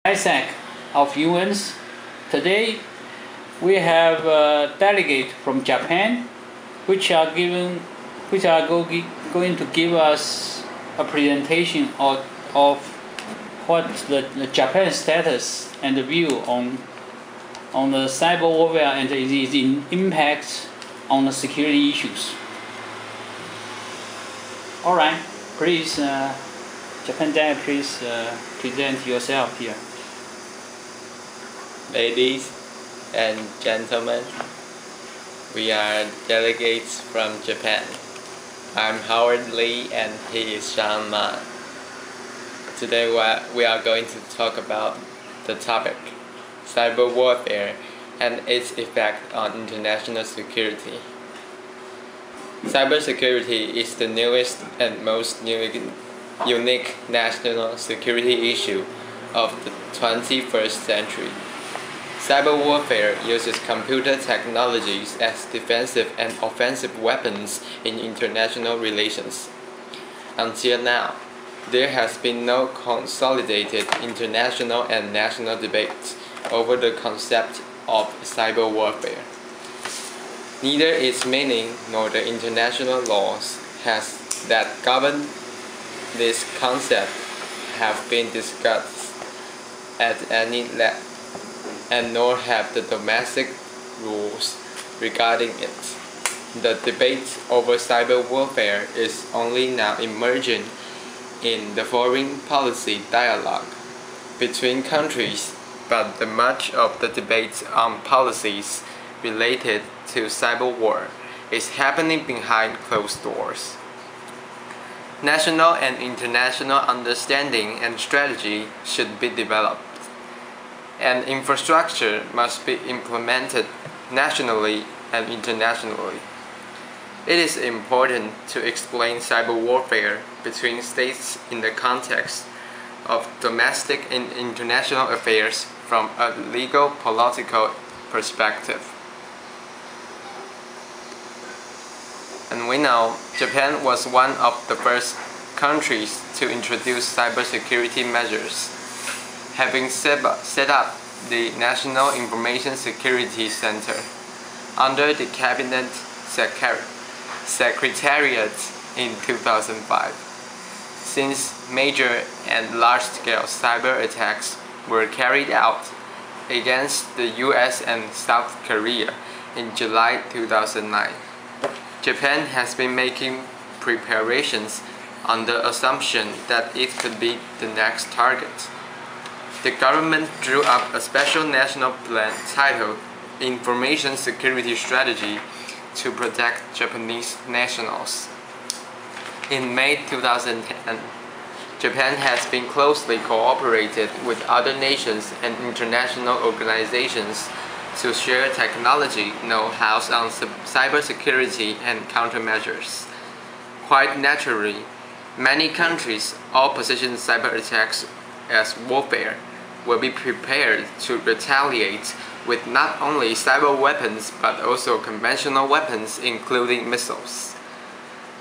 DISEC of UNs. Today we have a delegate from Japan, which are going to give us a presentation of what the Japan status and the view on the cyber warfare and its impacts on the security issues. All right, please, Japan Delegate, please present yourself here. Ladies and gentlemen, we are delegates from Japan. I'm Howard Lee and he is HSMUN. Today we are going to talk about the topic, cyber warfare and its effect on international security. Cybersecurity is the newest and most unique national security issue of the 21st century. Cyber warfare uses computer technologies as defensive and offensive weapons in international relations. Until now, there has been no consolidated international and national debate over the concept of cyber warfare. Neither its meaning nor the international laws that govern this concept have been discussed at any length, and nor have the domestic rules regarding it. The debate over cyber warfare is only now emerging in the foreign policy dialogue between countries, but much of the debate on policies related to cyber war is happening behind closed doors. National and international understanding and strategy should be developed, and infrastructure must be implemented nationally and internationally. It is important to explain cyber warfare between states in the context of domestic and international affairs from a legal political perspective. And we know Japan was one of the first countries to introduce cybersecurity measures, having set up the National Information Security Center under the Cabinet Secretariat in 2005. Since major and large-scale cyber attacks were carried out against the US and South Korea in July 2009, Japan has been making preparations on the assumption that it could be the next target. The government drew up a special national plan titled Information Security Strategy to protect Japanese nationals. In May 2010, Japan has been closely cooperated with other nations and international organizations to share technology know-how on cybersecurity and countermeasures. Quite naturally, many countries all position cyber attacks as warfare will be prepared to retaliate with not only cyber weapons but also conventional weapons including missiles.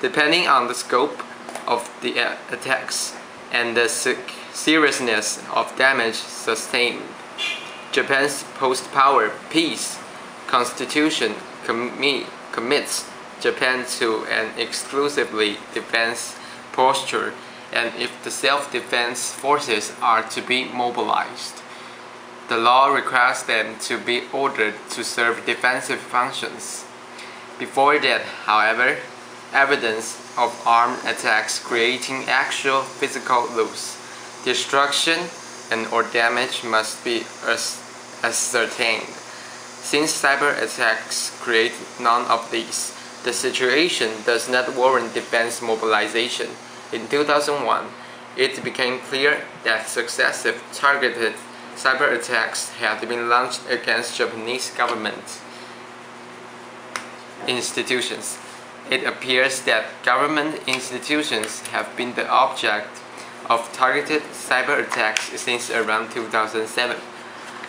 Depending on the scope of the attacks and the seriousness of damage sustained, Japan's post-power peace constitution commits Japan to an exclusively defense posture, and if the self-defense forces are to be mobilized, the law requires them to be ordered to serve defensive functions. Before that, however, evidence of armed attacks creating actual physical loss, destruction, and/or damage must be ascertained. Since cyber attacks create none of these, the situation does not warrant defense mobilization. In 2001, it became clear that successive targeted cyber attacks had been launched against Japanese government institutions. It appears that government institutions have been the object of targeted cyber attacks since around 2007.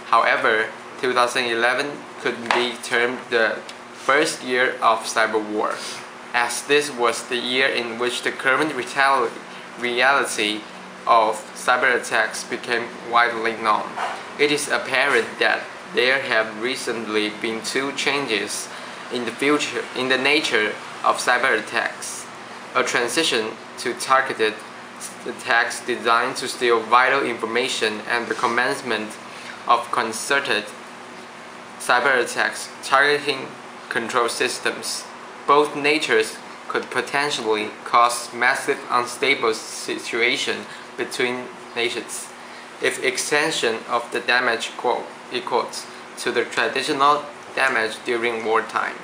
However, 2011 could be termed the first year of cyber war, as this was the year in which the current reality of cyber attacks became widely known, it is apparent that there have recently been two changes in the nature of cyber attacks: a transition to targeted attacks designed to steal vital information, and the commencement of concerted cyber attacks targeting control systems. Both natures could potentially cause massive unstable situation between nations if extension of the damage equals to the traditional damage during wartime.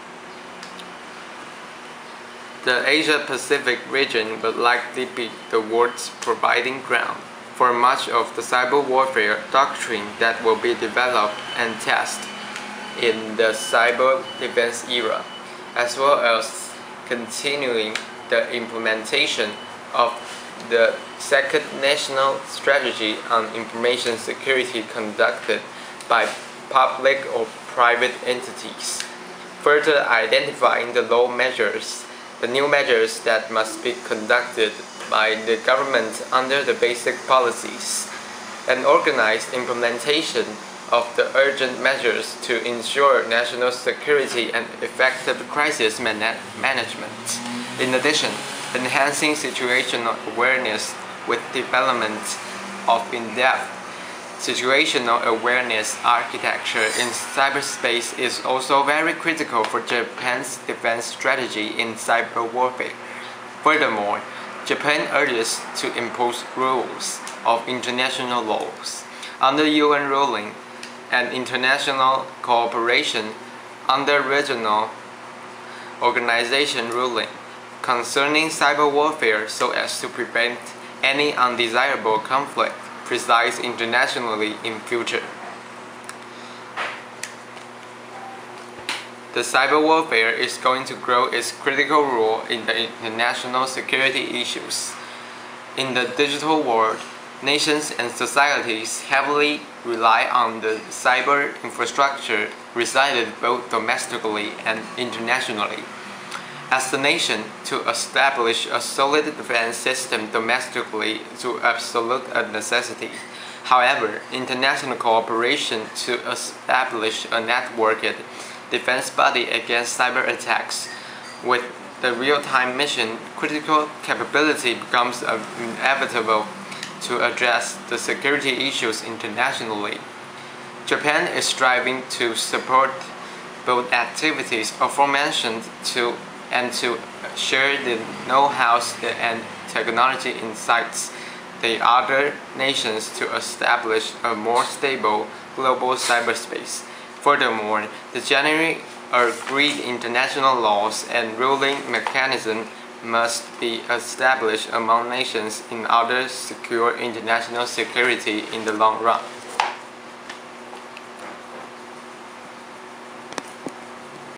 The Asia-Pacific region will likely be the world's providing ground for much of the cyber warfare doctrine that will be developed and tested in the cyber defense era, as well as continuing the implementation of the second national strategy on information security conducted by public or private entities, further identifying the new measures that must be conducted by the government under the basic policies, and organized implementation of the urgent measures to ensure national security and effective crisis management. In addition, enhancing situational awareness with development of in-depth situational awareness architecture in cyberspace is also very critical for Japan's defense strategy in cyber warfare. Furthermore, Japan urges to impose rules of international laws under UN ruling and international cooperation under regional organization ruling concerning cyber warfare, so as to prevent any undesirable conflict preside internationally in future. The cyber warfare is going to grow its critical role in the international security issues. In the digital world, nations and societies heavily rely on the cyber infrastructure resided both domestically and internationally. As the nation, to establish a solid defense system domestically is absolute a necessity. However, international cooperation to establish a networked defense body against cyber attacks with the real-time mission critical capability becomes inevitable to address the security issues internationally. Japan is striving to support both activities aforementioned to share the know-how and technology insights the other nations to establish a more stable global cyberspace. Furthermore, the generally agreed international laws and ruling mechanisms must be established among nations in order to secure international security in the long run.